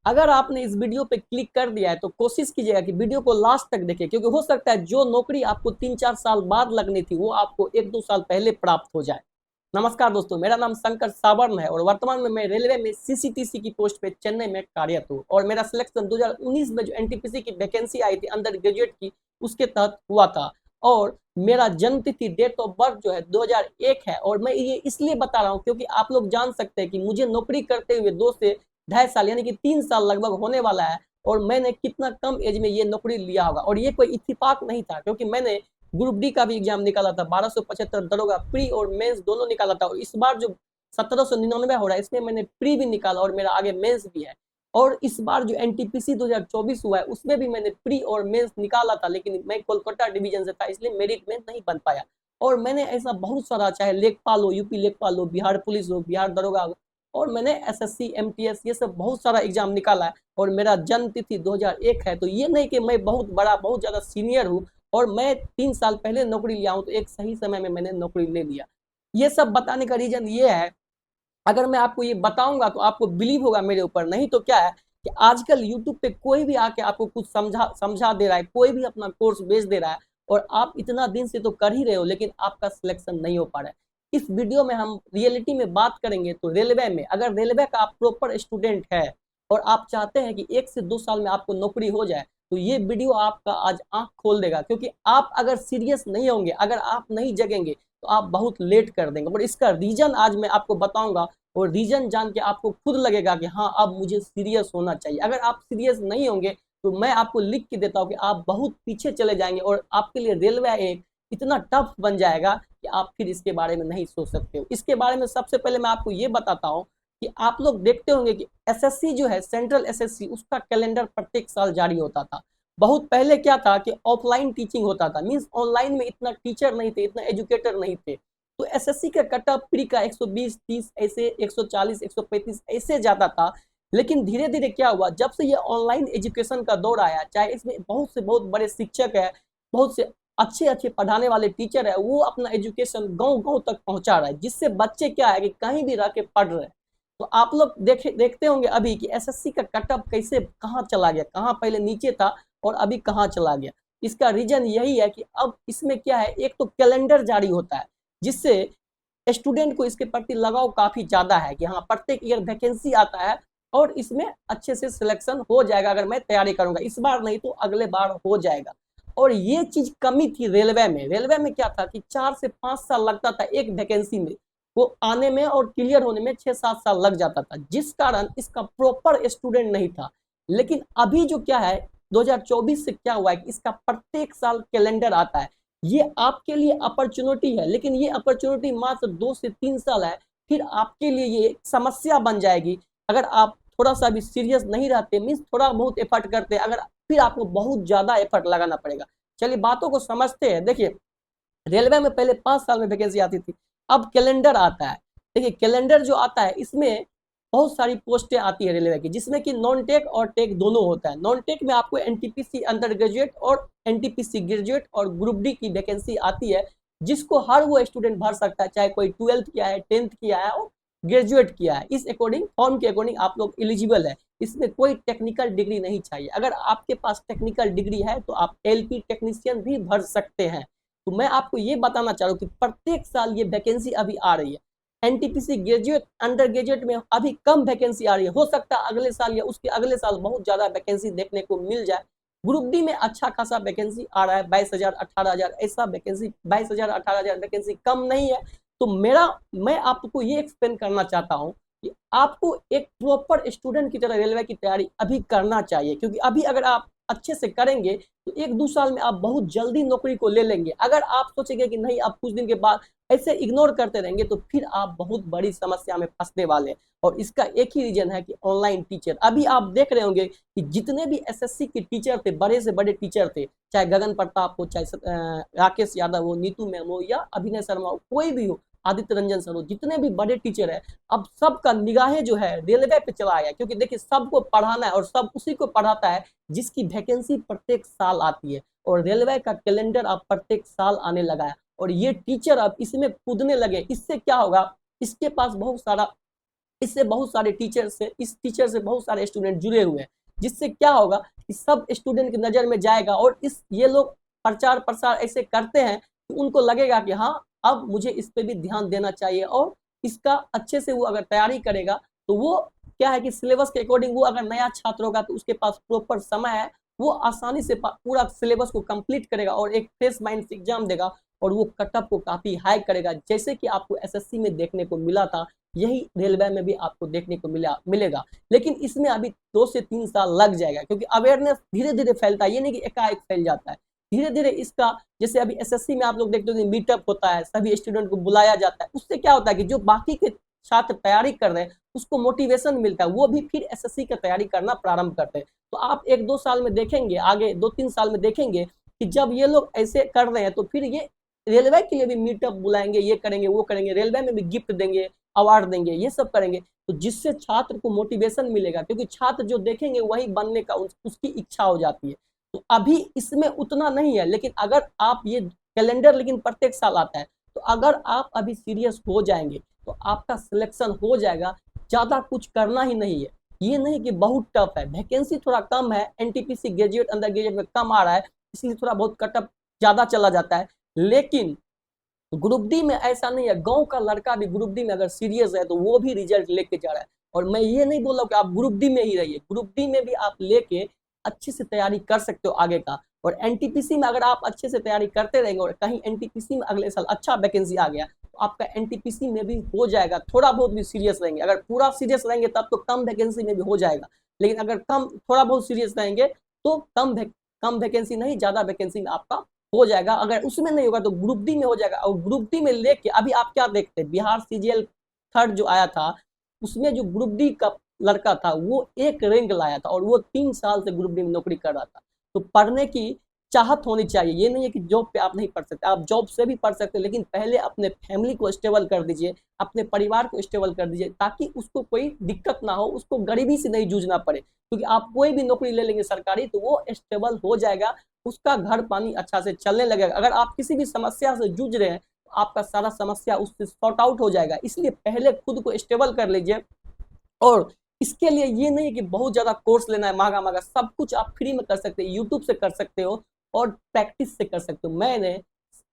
अगर आपने इस वीडियो पे क्लिक कर दिया है तो कोशिश कीजिएगा कि वीडियो को लास्ट तक देखें, क्योंकि हो सकता है जो नौकरी आपको 3-4 साल बाद लगनी थी वो आपको 1-2 साल पहले प्राप्त हो जाए। नमस्कार दोस्तों, मेरा नाम शंकर सावर्ण है और वर्तमान में मैं रेलवे में सीसीटीसी की पोस्ट पे चेन्नई में कार्यरत हूँ। और मेरा सिलेक्शन 2019 में जो एनटीपीसी की वैकेंसी आई थी अंडर ग्रेजुएट की, उसके तहत हुआ था। और मेरा जन्म तिथि, डेट ऑफ बर्थ जो है 2001 है। और मैं ये इसलिए बता रहा हूँ क्योंकि आप लोग जान सकते हैं कि मुझे नौकरी करते हुए 2 से 2.5 साल यानी कि 3 साल लगभग होने वाला है, और मैंने कितना कम एज में ये नौकरी लिया होगा। और ये कोई इत्तेफाक नहीं था, क्योंकि मैंने ग्रुप डी का भी एग्जाम निकाला था, 1275 दरोगा प्री और मेंस दोनों निकाला था। और इस बार जो 1799 हो रहा है इसमें मैंने प्री भी निकाला और मेरा आगे मेंस भी है। और इस बार जो एनटीपीसी 2024 हुआ है उसमें भी मैंने प्री और मेंस निकाला था, लेकिन मैं कोलकाता डिवीजन से था इसलिए मेरिट में नहीं बन पाया। और मैंने ऐसा बहुत सारा, चाहे लेखपाल हो, यूपी लेखपाल हो, बिहार पुलिस हो, बिहार दरोगा हो, और मैंने एसएससी एमटीएस ये सब बहुत सारा एग्जाम निकाला है। और मेरा जन्म तिथि 2001 है। तो ये नहीं कि मैं बहुत बड़ा, बहुत ज्यादा सीनियर हूँ और मैं 3 साल पहले नौकरी लिया हूँ, तो एक सही समय में मैंने नौकरी ले लिया। ये सब बताने का रीजन ये है, अगर मैं आपको ये बताऊंगा तो आपको बिलीव होगा मेरे ऊपर, नहीं तो क्या है कि आजकल यूट्यूब पे कोई भी आके आपको कुछ समझा समझा दे रहा है, कोई भी अपना कोर्स बेच दे रहा है, और आप इतना दिन से तो कर ही रहे हो लेकिन आपका सिलेक्शन नहीं हो पा रहा है। इस वीडियो में हम रियलिटी में बात करेंगे। तो रेलवे में, अगर रेलवे का आप प्रॉपर स्टूडेंट है और आप चाहते हैं कि 1 से 2 साल में आपको नौकरी हो जाए, तो ये वीडियो आपका आज आंख खोल देगा। क्योंकि आप अगर सीरियस नहीं होंगे, अगर आप नहीं जगेंगे, तो आप बहुत लेट कर देंगे। और इसका रीजन आज मैं आपको बताऊंगा, और रीजन जान के आपको खुद लगेगा कि हाँ अब मुझे सीरियस होना चाहिए। अगर आप सीरियस नहीं होंगे तो मैं आपको लिख के देता हूँ कि आप बहुत पीछे चले जाएंगे और आपके लिए रेलवे एक इतना टफ बन जाएगा कि आप फिर इसके बारे में नहीं सोच सकते हो। इसके बारे में सबसे पहले मैं आपको ये बताता हूँ कि आप लोग देखते होंगे कि एसएससी जो है, सेंट्रल एसएससी, उसका कैलेंडर प्रत्येक साल जारी होता था। बहुत पहले क्या था कि ऑफलाइन टीचिंग होता था, मीन्स ऑनलाइन में इतना टीचर नहीं थे, इतना एजुकेटर नहीं थे। तो एसएससी का कट ऑफ प्री का 120, 30 ऐसे, 140, 135 ऐसे जाता था। लेकिन धीरे धीरे क्या हुआ, जब से ये ऑनलाइन एजुकेशन का दौर आया, चाहे इसमें बहुत से बहुत बड़े शिक्षक है, बहुत से अच्छे अच्छे पढ़ाने वाले टीचर है, वो अपना एजुकेशन गांव गांव तक पहुंचा रहा है, जिससे बच्चे क्या है कि कहीं भी रह के पढ़ रहे हैं। तो आप लोग देखते होंगे अभी कि एसएससी का कट ऑफ कैसे कहाँ चला गया, कहाँ पहले नीचे था और अभी कहाँ चला गया। इसका रीजन यही है कि अब इसमें क्या है, एक तो कैलेंडर जारी होता है, जिससे स्टूडेंट को इसके प्रति लगाव काफी ज्यादा है कि हाँ प्रत्येक ईयर वैकेंसी आता है और इसमें अच्छे से सिलेक्शन हो जाएगा अगर मैं तैयारी करूंगा। इस बार नहीं तो अगले बार हो जाएगा। और ये चीज कमी थी रेलवे में। रेलवे में क्या था कि 4 से 5 साल लगता था एक वैकेंसी में, वो आने में और क्लियर होने में 6-7 साल लग जाता था, जिस कारण इसका प्रॉपर स्टूडेंट नहीं था। लेकिन अभी जो क्या है, 2024 से क्या हुआ है कि इसका प्रत्येक साल कैलेंडर आता है। ये आपके लिए अपॉर्चुनिटी है, लेकिन ये अपॉर्चुनिटी मात्र 2 से 3 साल है, फिर आपके लिए ये समस्या बन जाएगी अगर आप थोड़ा सा भी सीरियस नहीं रहते, मीन्स थोड़ा बहुत एफर्ट करते, अगर फिर आपको बहुत ज्यादा एफर्ट लगाना पड़ेगा। चलिए बातों को समझते हैं। देखिए, रेलवे में पहले 5 साल में वैकेंसी आती थी, अब कैलेंडर आता है। देखिए कैलेंडर जो आता है इसमें बहुत सारी पोस्टें आती है रेलवे की, जिसमें कि नॉन टेक और टेक दोनों होता है। नॉन टेक में आपको एनटीपीसी अंडर ग्रेजुएट और एनटीपीसी ग्रेजुएट और ग्रुप डी की वैकेंसी आती है, जिसको हर वो स्टूडेंट भर सकता है, चाहे कोई 12th किया है, 10th किया है और ग्रेजुएट किया है। इस अकॉर्डिंग, फॉर्म के अकॉर्डिंग आप लोग एलिजिबल है। इसमें कोई टेक्निकल डिग्री नहीं चाहिए। अगर आपके पास टेक्निकल डिग्री है तो आप एलपी टेक्नीशियन भी भर सकते हैं। तो मैं आपको ये बताना चाह रहा हूँ कि प्रत्येक साल ये वैकेंसी अभी आ रही है। एनटीपीसी ग्रेजुएट, अंडर ग्रेजुएट में अभी कम वैकेंसी आ रही है, हो सकता है अगले साल या उसके अगले साल बहुत ज्यादा वैकेंसी देखने को मिल जाए। ग्रुप डी में अच्छा खासा वैकेंसी आ रहा है, 22,000, 18,000 ऐसा वैकेंसी, 22,000, 18,000 वैकेंसी कम नहीं है। तो मैं आपको ये एक्सप्लेन करना चाहता हूँ कि आपको एक प्रॉपर स्टूडेंट की तरह रेलवे की तैयारी अभी करना चाहिए, क्योंकि अभी अगर आप अच्छे से करेंगे तो 1-2 साल में आप बहुत जल्दी नौकरी को ले लेंगे। अगर आप सोचेंगे कि नहीं आप कुछ दिन के बाद ऐसे इग्नोर करते रहेंगे तो फिर आप बहुत बड़ी समस्या में फंसने वाले हैं। और इसका एक ही रीजन है कि ऑनलाइन टीचर, अभी आप देख रहे होंगे कि जितने भी एसएससी के टीचर थे, बड़े से बड़े टीचर थे, चाहे गगन प्रताप हो, चाहे राकेश यादव हो, नीतू मैम हो या अभिनय शर्मा हो, कोई भी हो, आदित्य रंजन सर हो, जितने भी बड़े टीचर है, अब सबका निगाहें जो है रेलवे पे चला गया। क्योंकि देखिए सबको पढ़ाना है और सब उसी को पढ़ाता है जिसकी वैकेंसी प्रत्येक साल आती है। और रेलवे का कैलेंडर अब प्रत्येक साल आने लगा है और ये टीचर अब इसमें कूदने लगे। इससे क्या होगा, इसके पास बहुत सारा इससे बहुत सारे टीचर से इस टीचर से बहुत सारे स्टूडेंट जुड़े हुए हैं, जिससे क्या होगा कि सब स्टूडेंट की नज़र में जाएगा और ये लोग प्रचार प्रसार ऐसे करते हैं कि उनको लगेगा कि हाँ अब मुझे इस पर भी ध्यान देना चाहिए, और इसका अच्छे से वो अगर तैयारी करेगा तो वो क्या है कि सिलेबस के अकॉर्डिंग, वो अगर नया छात्र होगा तो उसके पास प्रॉपर समय है, वो आसानी से पूरा सिलेबस को कंप्लीट करेगा और एक फ्रेश माइंड से एग्जाम देगा और वो कटअप को काफी हाई करेगा, जैसे कि आपको एसएससी में देखने को मिला था, यही रेलवे में भी आपको देखने को मिलेगा। लेकिन इसमें अभी 2 से 3 साल लग जाएगा, क्योंकि अवेयरनेस धीरे धीरे फैलता है, ये नहीं कि एकाएक फैल जाता है, धीरे धीरे इसका, जैसे अभी एसएससी में आप लोग देखते हो मीटअप होता है, सभी स्टूडेंट को बुलाया जाता है, उससे क्या होता है कि जो बाकी के छात्र तैयारी कर रहे हैं उसको मोटिवेशन मिलता है, वो भी फिर एसएससी की तैयारी करना प्रारंभ करते हैं। तो आप 1-2 साल में देखेंगे, आगे 2-3 साल में देखेंगे कि जब ये लोग ऐसे कर रहे हैं तो फिर ये रेलवे के लिए भी मीटअप बुलाएंगे, ये करेंगे वो करेंगे, रेलवे में भी गिफ्ट देंगे, अवार्ड देंगे, ये सब करेंगे, तो जिससे छात्र को मोटिवेशन मिलेगा, क्योंकि छात्र जो देखेंगे वही बनने का उसकी इच्छा हो जाती है। तो अभी इसमें उतना नहीं है, लेकिन अगर आप ये कैलेंडर लेकिन प्रत्येक साल आता है, तो अगर आप अभी सीरियस हो जाएंगे तो आपका सिलेक्शन हो जाएगा, ज़्यादा कुछ करना ही नहीं है। ये नहीं कि बहुत टफ है, वैकेंसी थोड़ा कम है, एनटीपीसी ग्रेजुएट अंडर ग्रेजुएट में कम आ रहा है, इसलिए थोड़ा बहुत कटअप ज़्यादा चला जाता है, लेकिन ग्रुप डी में ऐसा नहीं है। गांव का लड़का भी ग्रुप डी में अगर सीरियस है तो वो भी रिजल्ट लेके जा रहा है। और मैं ये नहीं बोल रहा कि आप ग्रुप डी में ही रहिए, ग्रुप डी में भी आप लेके अच्छे से तैयारी कर सकते हो आगे का। और एनटीपीसी में अगर आप अच्छे से तैयारी करते रहेंगे और कहीं एनटीपीसी में अगले साल अच्छा वैकेंसी आ गया तो आपका एनटीपीसी में भी हो जाएगा। थोड़ा बहुत भी सीरियस रहेंगे, अगर पूरा सीरियस रहेंगे तब तो कम वैकेंसी में भी हो जाएगा, लेकिन अगर कम थोड़ा बहुत सीरियस रहेंगे तो कम वैकेंसी नहीं, ज़्यादा वैकेंसी में आपका हो जाएगा। अगर उसमें नहीं होगा तो ग्रुप डी में हो जाएगा। और ग्रुप डी में लेके अभी आप क्या देखते हैं, बिहार सीजीएल थर्ड जो आया था उसमें जो ग्रुप डी का लड़का था वो 1 रैंक लाया था और वो 3 साल से ग्रुप डी में नौकरी कर रहा था। तो पढ़ने की चाहत होनी चाहिए, ये नहीं है कि जॉब पे आप नहीं पढ़ सकते, आप जॉब से भी पढ़ सकते, लेकिन पहले अपने फैमिली को स्टेबल कर दीजिए, अपने परिवार को स्टेबल कर दीजिए, ताकि उसको कोई दिक्कत ना हो, उसको गरीबी से नहीं जूझना पड़े। क्योंकि आप कोई भी नौकरी ले लेंगे सरकारी तो वो स्टेबल हो जाएगा, उसका घर पानी अच्छा से चलने लगेगा। अगर आप किसी भी समस्या से जूझ रहे हैं तो आपका सारा समस्या उससे सॉर्ट आउट हो जाएगा। इसलिए पहले खुद को स्टेबल कर लीजिए। और इसके लिए ये नहीं कि बहुत ज़्यादा कोर्स लेना है महंगा महंगा, सब कुछ आप फ्री में कर सकते हैं, यूट्यूब से कर सकते हो और प्रैक्टिस से कर सकते हो। मैंने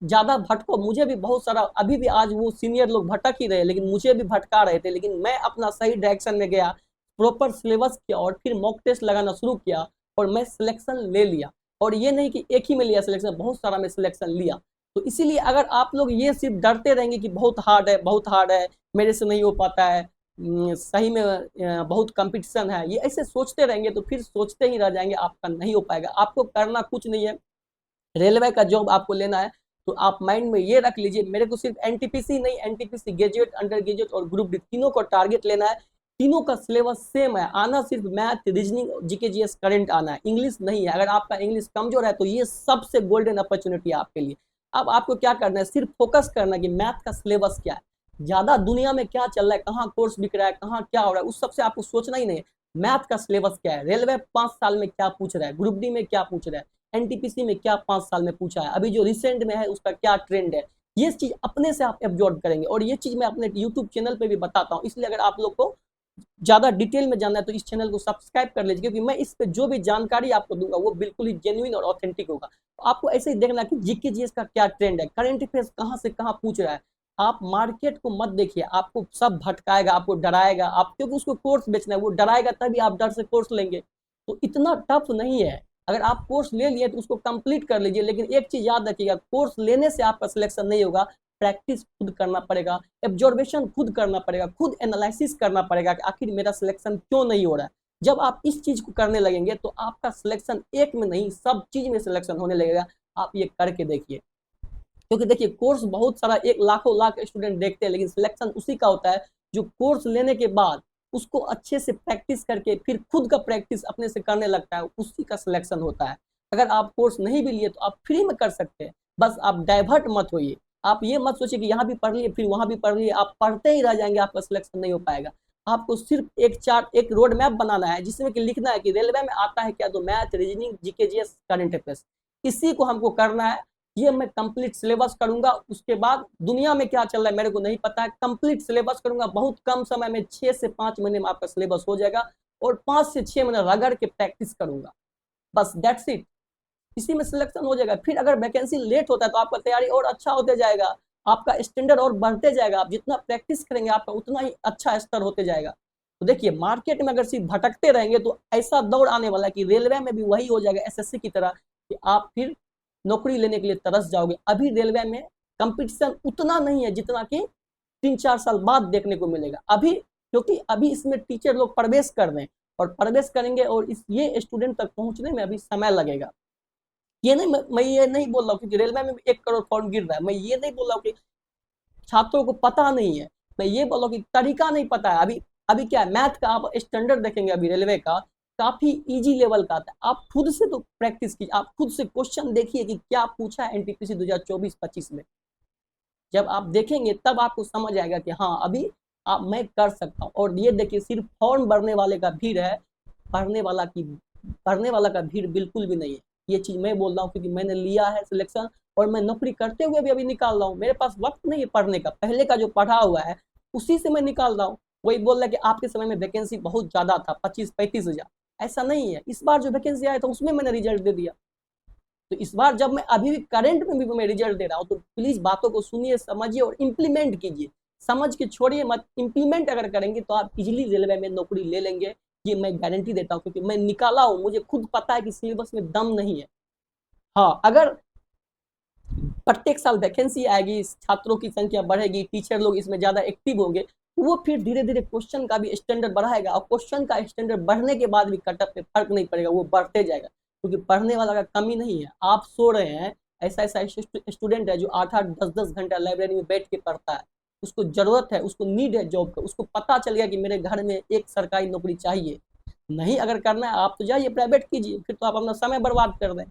ज़्यादा भटको, मुझे भी बहुत सारा, अभी भी आज वो सीनियर लोग भटक ही रहे लेकिन मुझे भी भटका रहे थे, लेकिन मैं अपना सही डायरेक्शन में गया, प्रॉपर सिलेबस किया और फिर मॉक टेस्ट लगाना शुरू किया और मैं सिलेक्शन ले लिया। और ये नहीं कि एक ही में लिया सिलेक्शन, बहुत सारा मैं सिलेक्शन लिया। तो इसीलिए अगर आप लोग ये सिर्फ डरते रहेंगे कि बहुत हार्ड है, बहुत हार्ड है, मेरे से नहीं हो पाता है, सही में बहुत कंपटीशन है, ये ऐसे सोचते रहेंगे तो फिर सोचते ही रह जाएंगे, आपका नहीं हो पाएगा। आपको करना कुछ नहीं है, रेलवे का जॉब आपको लेना है तो आप माइंड में ये रख लीजिए, मेरे को सिर्फ एनटीपीसी नहीं, एनटीपीसी ग्रेजुएट, अंडर ग्रेजुएट और ग्रुप डी तीनों को टारगेट लेना है। तीनों का सिलेबस सेम है, आना सिर्फ math, reasoning, GK GS current आना है, इंग्लिश नहीं है। अगर आपका इंग्लिश कमजोर है तो ये सबसे गोल्डन अपॉर्चुनिटी है आपके लिए। अब आपको क्या करना है, सिर्फ फोकस करना है कि मैथ का सिलेबस क्या है, ज्यादा दुनिया में क्या चल रहा है, कहाँ कोर्स बिक रहा है, कहाँ क्या हो रहा है, उस सबसे आपको सोचना ही नहीं है। मैथ का सिलेबस क्या है, रेलवे 5 साल में क्या पूछ रहा है, ग्रुप डी में क्या पूछ रहा है, एनटीपीसी में क्या 5 साल में पूछा है, अभी जो रिसेंट में है उसका क्या ट्रेंड है, ये चीज अपने से आप एब्जॉर्ब करेंगे। और ये चीज मैं अपने यूट्यूब चैनल पे भी बताता हूँ, इसलिए अगर आप लोग को ज्यादा डिटेल में जानना है तो इस चैनल को सब्सक्राइब कर लीजिए, क्योंकि मैं इस पे जो भी जानकारी आपको दूंगा वो बिल्कुल ही जेन्युइन और ऑथेंटिक होगा। तो आपको ऐसे ही देखना कि जीके जीएस का क्या ट्रेंड है, करंट अफेयर्स कहाँ से कहाँ पूछ रहा है। आप मार्केट को मत देखिए, आपको सब भटकाएगा, आपको डराएगा, आप क्योंकि उसको कोर्स बेचना है, वो डराएगा तभी आप डर से कोर्स लेंगे। तो इतना टफ नहीं है, अगर आप कोर्स ले लिए तो उसको कंप्लीट कर लीजिए, लेकिन एक चीज याद रखिएगा, कोर्स लेने से आपका सिलेक्शन नहीं होगा, प्रैक्टिस खुद करना पड़ेगा, ऑब्जर्वेशन खुद करना पड़ेगा, खुद एनालिसिस करना पड़ेगा कि आखिर मेरा सिलेक्शन क्यों नहीं हो रहा है। जब आप इस चीज को करने लगेंगे तो आपका सिलेक्शन एक में नहीं सब चीज में सिलेक्शन होने लगेगा। आप ये करके देखिए, क्योंकि देखिए कोर्स बहुत सारा, एक लाखों लाख स्टूडेंट देखते हैं, लेकिन सिलेक्शन उसी का होता है जो कोर्स लेने के बाद उसको अच्छे से प्रैक्टिस करके फिर खुद का प्रैक्टिस अपने से करने लगता है, उसी का सिलेक्शन होता है। अगर आप कोर्स नहीं भी लिए तो आप फ्री में कर सकते हैं, बस आप डाइवर्ट मत होइए। आप ये मत सोचिए कि यहाँ भी पढ़ लिए फिर वहाँ भी पढ़ लिए, आप पढ़ते ही रह जाएंगे, आपका सिलेक्शन नहीं हो पाएगा। आपको सिर्फ एक रोड मैप बनाना है जिसमें कि लिखना है कि रेलवे में आता है क्या, तो math, reasoning, GK GS, current affairs, इसी को हमको करना है। ये मैं कंप्लीट सिलेबस करूंगा। उसके बाद दुनिया में क्या चल रहा है मेरे को नहीं पता है, कंप्लीट सिलेबस करूंगा, बहुत कम समय में 6 से 5 महीने में आपका सिलेबस हो जाएगा, और 5 से 6 महीने रगड़ के प्रैक्टिस करूंगा, बस दैट्स इट। इसी में सिलेक्शन हो जाएगा। फिर अगर वैकेंसी लेट होता है तो आपका तैयारी और अच्छा होते जाएगा, आपका स्टैंडर्ड और बढ़ते जाएगा, आप जितना प्रैक्टिस करेंगे आपका उतना ही अच्छा स्तर होते जाएगा। तो देखिए मार्केट में अगर सिर्फ भटकते रहेंगे तो ऐसा दौर आने वाला है कि रेलवे में भी वही हो जाएगा एसएससी की तरह, कि आप फिर नौकरी लेने के लिए तरस जाओगे। अभी रेलवे में कंपटीशन उतना नहीं है जितना कि 3-4 साल बाद देखने को मिलेगा। अभी क्योंकि अभी इसमें टीचर लोग प्रवेश कर रहे हैं और प्रवेश करेंगे, और ये स्टूडेंट तक पहुंचने में अभी समय लगेगा। ये नहीं, मैं ये नहीं बोल रहा हूँ कि रेलवे में 1 करोड़ फॉर्म गिर रहा है, मैं ये नहीं बोल रहा हूँ कि छात्रों को पता नहीं है, मैं ये बोल रहा हूँ कि तरीका नहीं पता है। अभी अभी क्या है, मैथ का आप स्टैंडर्ड देखेंगे अभी रेलवे का काफी इजी लेवल का आता है। आप खुद से तो प्रैक्टिस कीजिए, आप खुद से क्वेश्चन देखिए कि क्या पूछा है एनटीपीसी 2024-25 में। जब आप देखेंगे तब आपको समझ आएगा कि हाँ अभी मैं कर सकता हूँ। और ये देखिए सिर्फ फॉर्म भरने वाले का भीड़ है, पढ़ने वाला का भीड़ बिल्कुल भी नहीं है। ये चीज मैं बोल रहा हूँ क्योंकि मैंने लिया है सिलेक्शन, और मैं नौकरी करते हुए भी अभी निकाल रहा हूँ। मेरे पास वक्त नहीं है पढ़ने का, पहले का जो पढ़ा हुआ है उसी से मैं निकाल रहा हूँ। वही बोल रहा है कि आपके समय में वैकेंसी बहुत ज्यादा था, 25-35 हजार, ऐसा नहीं है। इस बार जो वैकेंसी आया था उसमें मैंने रिजल्ट दे दिया। तो इस बार जब मैं अभी भी करंट में भी मैं रिजल्ट दे रहा हूँ, तो प्लीज बातों को सुनिए, समझिए और इम्प्लीमेंट कीजिए। समझ के छोड़िए मत, इम्प्लीमेंट अगर करेंगे तो आप इजिली रेलवे में नौकरी ले लेंगे। ये मैं गारंटी देता हूँ क्योंकि मैं निकाला हूँ, मुझे खुद पता है कि सिलेबस में दम नहीं है। हाँ, अगर प्रत्येक साल वैकेंसी आएगी, छात्रों की संख्या बढ़ेगी, टीचर लोग इसमें ज्यादा एक्टिव होंगे, तो वो फिर धीरे धीरे क्वेश्चन का भी स्टैंडर्ड बढ़ाएगा, और क्वेश्चन का स्टैंडर्ड बढ़ने के बाद भी कटअप पे फर्क नहीं पड़ेगा, वो बढ़ते जाएगा। क्योंकि पढ़ने वाला का कमी नहीं है, आप सो रहे हैं, ऐसा ऐसा स्टूडेंट है जो 8-8 10-10 घंटा लाइब्रेरी में बैठ के पढ़ता है, उसको जरूरत है, उसको नीड है जॉब का, उसको पता चल गया कि मेरे घर में एक सरकारी नौकरी चाहिए। नहीं अगर करना है आप तो जाइए प्राइवेट कीजिए, फिर तो आप अपना समय बर्बाद कर दें।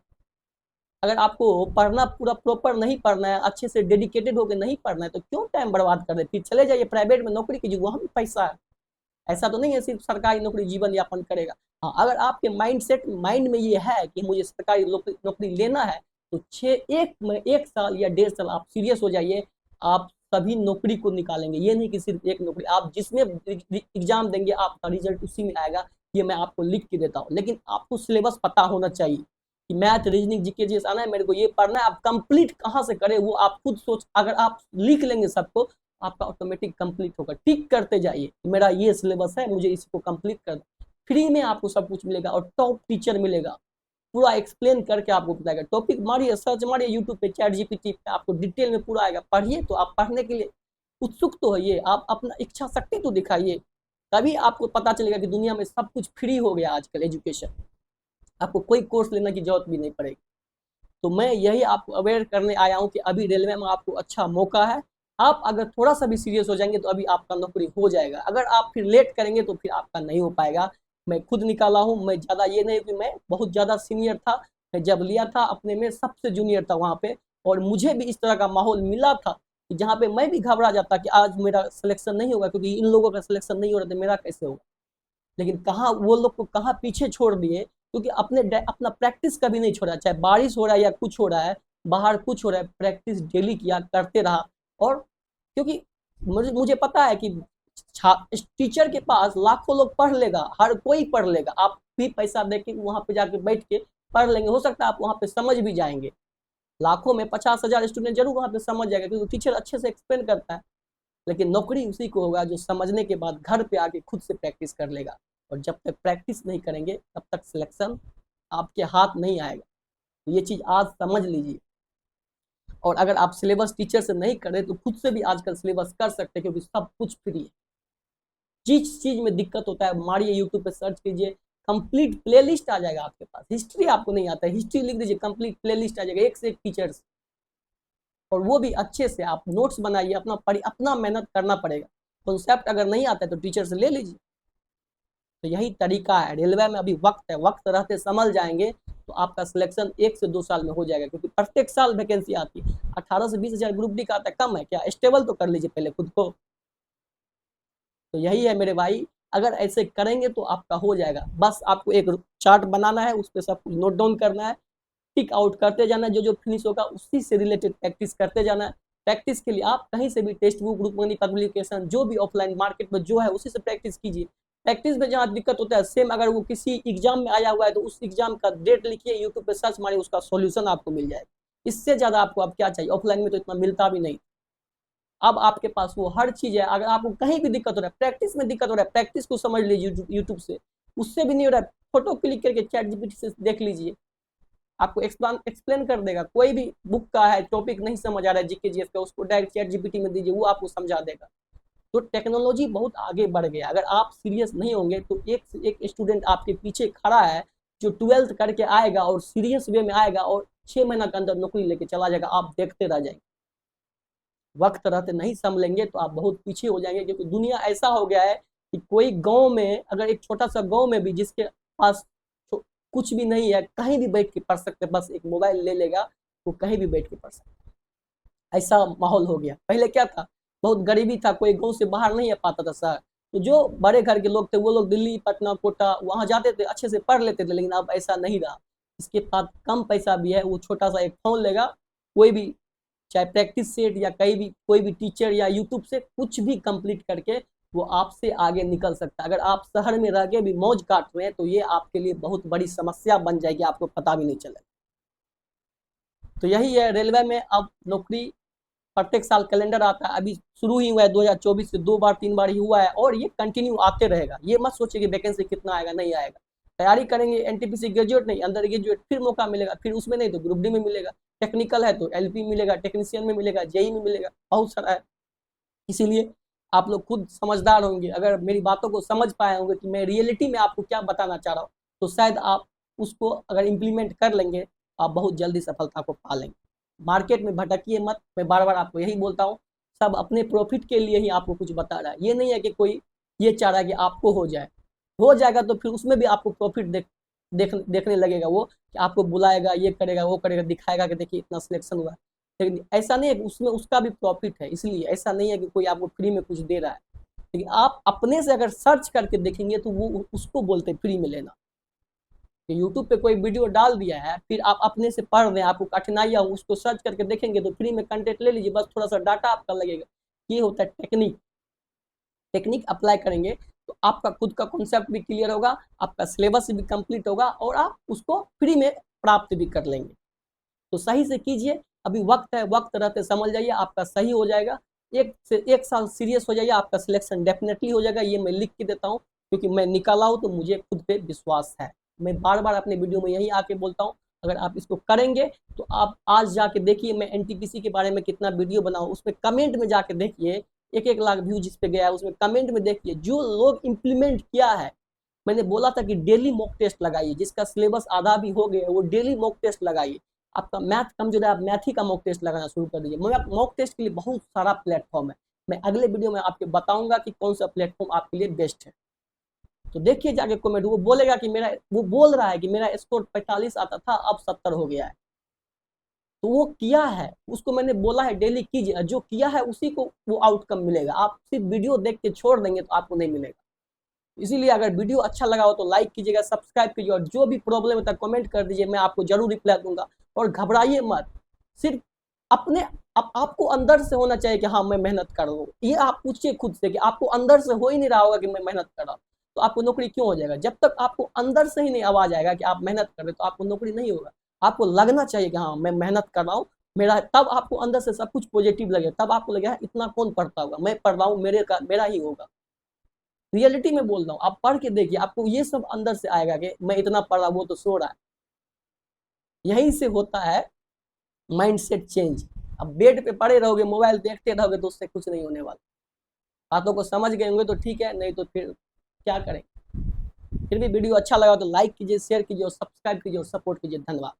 अगर आपको पढ़ना पूरा प्रॉपर नहीं पढ़ना है, अच्छे से डेडिकेटेड होकर नहीं पढ़ना है, तो क्यों टाइम बर्बाद कर दे, फिर चले जाइए प्राइवेट में नौकरी कीजिए, वहां भी पैसा है। ऐसा तो नहीं है सिर्फ सरकारी नौकरी जीवन यापन करेगा। हाँ, अगर आपके माइंड में ये है कि मुझे सरकारी नौकरी लेना है, तो 1 साल या 1.5 साल आप सीरियस हो जाइए, आप सभी नौकरी को निकालेंगे। ये नहीं कि सिर्फ एक नौकरी, आप जिसमें एग्जाम देंगे आपका रिजल्ट उसी में आएगा, ये मैं आपको लिख के देता हूँ। लेकिन आपको सिलेबस पता होना चाहिए कि मैथ रीजनिंग जीके जीएस आना है, मेरे को ये पढ़ना है। आप कंप्लीट कहाँ से करें वो आप खुद सोच, अगर आप लिख लेंगे सबको, आपका ऑटोमेटिक कंप्लीट होगा। टिक करते जाइए, मेरा ये सिलेबस है, मुझे इसको कंप्लीट कर दो। फ्री में आपको सब कुछ मिलेगा और टॉप टीचर मिलेगा, पूरा एक्सप्लेन करके आपको बताएगा। टॉपिक मारिए, सर्च मारिए यूट्यूब पे, चैट जीपीटी पे, आपको डिटेल में पूरा आएगा। पढ़िए, तो आप पढ़ने के लिए उत्सुक तो है, आप अपना इच्छा शक्ति तो दिखाइए, तभी आपको पता चलेगा कि दुनिया में सब कुछ फ्री हो गया आजकल एजुकेशन, आपको कोई कोर्स लेने की जरूरत भी नहीं पड़ेगी। तो मैं यही आपको अवेयर करने आया हूँ कि अभी रेलवे में आपको अच्छा मौका है। आप अगर थोड़ा सा भी सीरियस हो जाएंगे तो अभी आपका नौकरी हो जाएगा, अगर आप फिर लेट करेंगे तो फिर आपका नहीं हो पाएगा। मैं खुद निकाला हूँ, मैं ज़्यादा ये नहीं कि मैं बहुत ज़्यादा सीनियर था, मैं जब लिया था अपने में सबसे जूनियर था वहाँ पे, और मुझे भी इस तरह का माहौल मिला था कि जहाँ पे मैं भी घबरा जाता कि आज मेरा सिलेक्शन नहीं होगा, क्योंकि इन लोगों का सिलेक्शन नहीं हो रहा था, मेरा कैसे होगा। लेकिन कहाँ वो लोग को कहाँ पीछे छोड़ दिए, क्योंकि अपना प्रैक्टिस कभी नहीं छोड़ा, चाहे बारिश हो रहा है या कुछ हो रहा है, बाहर कुछ हो रहा है, प्रैक्टिस डेली किया, करते रहा। और क्योंकि मुझे पता है कि टीचर के पास लाखों लोग पढ़ लेगा, हर कोई पढ़ लेगा, आप भी पैसा दे के वहां पे जाके बैठ के पढ़ लेंगे, हो सकता है आप वहां पे समझ भी जाएंगे, लाखों में 50,000 स्टूडेंट जरूर वहां पे समझ जाएगा क्योंकि टीचर अच्छे से एक्सप्लेन करता है। लेकिन नौकरी उसी को होगा जो समझने के बाद घर पे आके खुद से प्रैक्टिस कर लेगा, और जब तक प्रैक्टिस नहीं करेंगे तब तक सिलेक्शन आपके हाथ नहीं आएगा। तो ये चीज़ आज समझ लीजिए। और अगर आप सिलेबस टीचर से नहीं करें तो खुद से भी आजकल सिलेबस कर सकते हैं, क्योंकि सब कुछ फ्री है। जिस चीज में दिक्कत होता है मारिए यूट्यूब पे सर्च कीजिए, कंप्लीट प्लेलिस्ट आ जाएगा आपके पास। हिस्ट्री आपको नहीं आता है, हिस्ट्री लिख दीजिए, कंप्लीट प्लेलिस्ट आ जाएगा, एक से एक टीचर्स, और वो भी अच्छे से। आप नोट्स बनाइए, अपना मेहनत करना पड़ेगा। कॉन्सेप्ट अगर नहीं आता है तो टीचर से ले लीजिए। तो यही तरीका है। रेलवे में अभी वक्त है, वक्त रहते संभल जाएंगे तो आपका सिलेक्शन 1 से 2 साल में हो जाएगा, क्योंकि प्रत्येक साल वैकेंसी आती है। 18 से 20 हजार ग्रुप डी का आता है, कम है क्या? स्टेबल तो कर लीजिए पहले खुद को। तो यही है मेरे भाई, अगर ऐसे करेंगे तो आपका हो जाएगा। बस आपको एक चार्ट बनाना है, उस पर सब कुछ नोट डाउन करना है, टिक आउट करते जाना, जो जो फिनिश होगा उसी से रिलेटेड प्रैक्टिस करते जाना है। प्रैक्टिस के लिए आप कहीं से भी text book, group money, publication, जो भी ऑफलाइन मार्केट में जो है उसी से प्रैक्टिस कीजिए। प्रैक्टिस में जहाँ दिक्कत होता है, सेम अगर वो किसी एग्जाम में आया हुआ है तो उस एग्जाम का डेट लिखिए, यूट्यूब पे सर्च मारिए, उसका सॉल्यूशन आपको मिल जाएगा। इससे ज्यादा आपको अब क्या चाहिए, ऑफलाइन में तो इतना मिलता भी नहीं। अब आपके पास वो हर चीज है। अगर आपको कहीं भी दिक्कत हो रहा है, प्रैक्टिस में दिक्कत हो रहा है, प्रैक्टिस को समझ लीजिए यूट्यूब से। उससे भी नहीं हो रहा है, फोटो क्लिक करके चैट जीपीटी से देख लीजिए, आपको एक्सप्लेन कर देगा। कोई भी बुक का है टॉपिक नहीं समझ आ रहा है जीके जीएस का, उसको डायरेक्ट चैट जीपीटी में दीजिए, वो आपको समझा देगा। तो टेक्नोलॉजी बहुत आगे बढ़ गया। अगर आप सीरियस नहीं होंगे तो एक से एक स्टूडेंट आपके पीछे खड़ा है जो 12th करके आएगा और सीरियस वे में आएगा और 6 महीना के अंदर नौकरी लेके चला जाएगा, आप देखते रह जाएंगे। वक्त रहते नहीं संभलेंगे तो आप बहुत पीछे हो जाएंगे, क्योंकि दुनिया ऐसा हो गया है कि कोई गांव में, अगर एक छोटा सा गांव में भी जिसके पास कुछ भी नहीं है, कहीं भी बैठ के पढ़ सकते, बस एक मोबाइल ले लेगा वो कहीं भी बैठ के पढ़ सकता। ऐसा माहौल हो गया। पहले क्या था, बहुत गरीबी था, कोई गांव से बाहर नहीं आ पाता था सर, तो जो बड़े घर के लोग थे वो लोग दिल्ली, पटना, कोटा वहां जाते थे, अच्छे से पढ़ लेते थे। लेकिन अब ऐसा नहीं रहा। इसके पास कम पैसा भी है, वो छोटा सा एक फोन लेगा, कोई भी चाहे प्रैक्टिस सेट या कहीं भी कोई भी टीचर या यूट्यूब से कुछ भी कंप्लीट करके वो आपसे आगे निकल सकता है। अगर आप शहर में रह के भी मौज काट रहे हैं तो ये आपके लिए बहुत बड़ी समस्या बन जाएगी, आपको पता भी नहीं चलेगा। तो यही है, रेलवे में अब नौकरी प्रत्येक साल कैलेंडर आता है, अभी शुरू ही हुआ है 2024 से, 2 बार 3 बार ही हुआ है और ये कंटिन्यू आते रहेगा। ये मत सोचिए कि वैकेंसी कितना आएगा, नहीं आएगा। तैयारी करेंगे, एनटीपीसी ग्रेजुएट नहीं, अंडर ग्रेजुएट, फिर मौका मिलेगा, फिर उसमें नहीं तो ग्रुप डी में मिलेगा, टेक्निकल है तो एलपी मिलेगा, टेक्नीशियन में मिलेगा, जेई में मिलेगा, बहुत सारा है। इसीलिए आप लोग खुद समझदार होंगे, अगर मेरी बातों को समझ पाए होंगे कि मैं रियलिटी में आपको क्या बताना चाह रहा हूँ, तो शायद आप उसको अगर इम्प्लीमेंट कर लेंगे आप बहुत जल्दी सफलता को पा लेंगे। मार्केट में भटकिए मत, मैं बार बार आपको यही बोलता हूँ। सब अपने प्रॉफिट के लिए ही आपको कुछ बता रहा है, ये नहीं है कि कोई ये चाह रहा है कि आपको हो जाए। हो जाएगा तो फिर उसमें भी आपको प्रॉफिट देखने लगेगा, वो कि आपको बुलाएगा, ये करेगा, वो करेगा, दिखाएगा कि देखिए इतना सिलेक्शन हुआ। लेकिन ऐसा नहीं है कि उसमें उसका भी प्रॉफिट है, इसलिए ऐसा नहीं है कि कोई आपको फ्री में कुछ दे रहा है। लेकिन आप अपने से अगर सर्च करके देखेंगे तो वो उसको बोलते फ्री में लेना। कि यूट्यूब पे कोई वीडियो डाल दिया है, फिर आप अपने से पढ़ रहे हैं, आपको कठिनाइयाँ उसको सर्च करके देखेंगे तो फ्री में कंटेंट ले लीजिए, बस थोड़ा सा डाटा आपका लगेगा। ये होता है टेक्निक। टेक्निक अप्लाई करेंगे तो आपका खुद का कॉन्सेप्ट भी क्लियर होगा, आपका सिलेबस भी कंप्लीट होगा और आप उसको फ्री में प्राप्त भी कर लेंगे। तो सही से कीजिए, अभी वक्त है, वक्त रहते समझ जाइए, आपका सही हो जाएगा। 1 साल सीरियस हो जाइए, आपका सिलेक्शन डेफिनेटली हो जाएगा, ये मैं लिख के देता हूँ, क्योंकि मैं निकाला हूँ तो मुझे खुद पे विश्वास है। मैं बार बार अपने वीडियो में यही आके बोलता हूँ, अगर आप इसको करेंगे तो आप आज जाके देखिए मैं एनटीपीसी के बारे में कितना वीडियो बनाऊँ, उसमें कमेंट में जाके देखिए, 1-1 लाख व्यू जिस पे गया है उसमें कमेंट में देखिए जो लोग इम्प्लीमेंट किया है। मैंने बोला था कि डेली मॉक टेस्ट लगाइए, जिसका सिलेबस आधा भी हो गया वो डेली मॉक टेस्ट लगाइए। आपका मैथ कमजोर है, आप मैथ ही का मॉक टेस्ट लगाना शुरू कर दीजिए। मॉक टेस्ट के लिए बहुत सारा प्लेटफॉर्म है, मैं अगले वीडियो में आपको बताऊंगा कि कौन सा प्लेटफॉर्म आपके लिए बेस्ट है। तो देखिए जाके कमेंट, वो बोलेगा कि मेरा, वो बोल रहा है कि मेरा स्कोर 45 आता था अब 70 हो गया है, तो वो किया है, उसको मैंने बोला है डेली कीजिए, जो किया है उसी को वो आउटकम मिलेगा। आप सिर्फ वीडियो देख के छोड़ देंगे तो आपको नहीं मिलेगा। इसीलिए अगर वीडियो अच्छा लगा हो तो लाइक कीजिएगा, सब्सक्राइब कीजिए और जो भी प्रॉब्लम है कमेंट कर दीजिए, मैं आपको जरूर रिप्लाई दूंगा। और घबराइए मत, सिर्फ अपने आपको अंदर से होना चाहिए कि हाँ मैं मेहनत कर रहा हूँ। ये आप पूछिए खुद से कि आपको अंदर से हो ही नहीं रहा होगा कि मैं मेहनत कर रहा हूँ, तो आपको नौकरी क्यों हो जाएगा। जब तक आपको अंदर से ही नहीं आवाज आएगा कि आप मेहनत कर रहे तो आपको नौकरी नहीं होगा। आपको लगना चाहिए कि हाँ मैं मेहनत कर रहा हूँ मेरा, तब आपको अंदर से सब कुछ पॉजिटिव लगे, तब आपको लगेगा इतना कौन पढ़ता होगा, मैं पढ़ रहा हूँ, मेरा ही होगा। रियलिटी में बोल रहा हूँ, आप पढ़ के देखिए, आपको ये सब अंदर से आएगा कि मैं इतना पढ़ रहा, वो तो सो रहा है। यही से होता है माइंडसेट चेंज। अब बेड पे पड़े रहोगे, मोबाइल देखते रहोगे तो उससे कुछ नहीं होने वाला। बातों को समझ गए होंगे तो ठीक है, नहीं तो फिर क्या करें। फिर भी वीडियो अच्छा लगा तो लाइक कीजिए, शेयर कीजिए और सब्सक्राइब कीजिए और सपोर्ट कीजिए। धन्यवाद।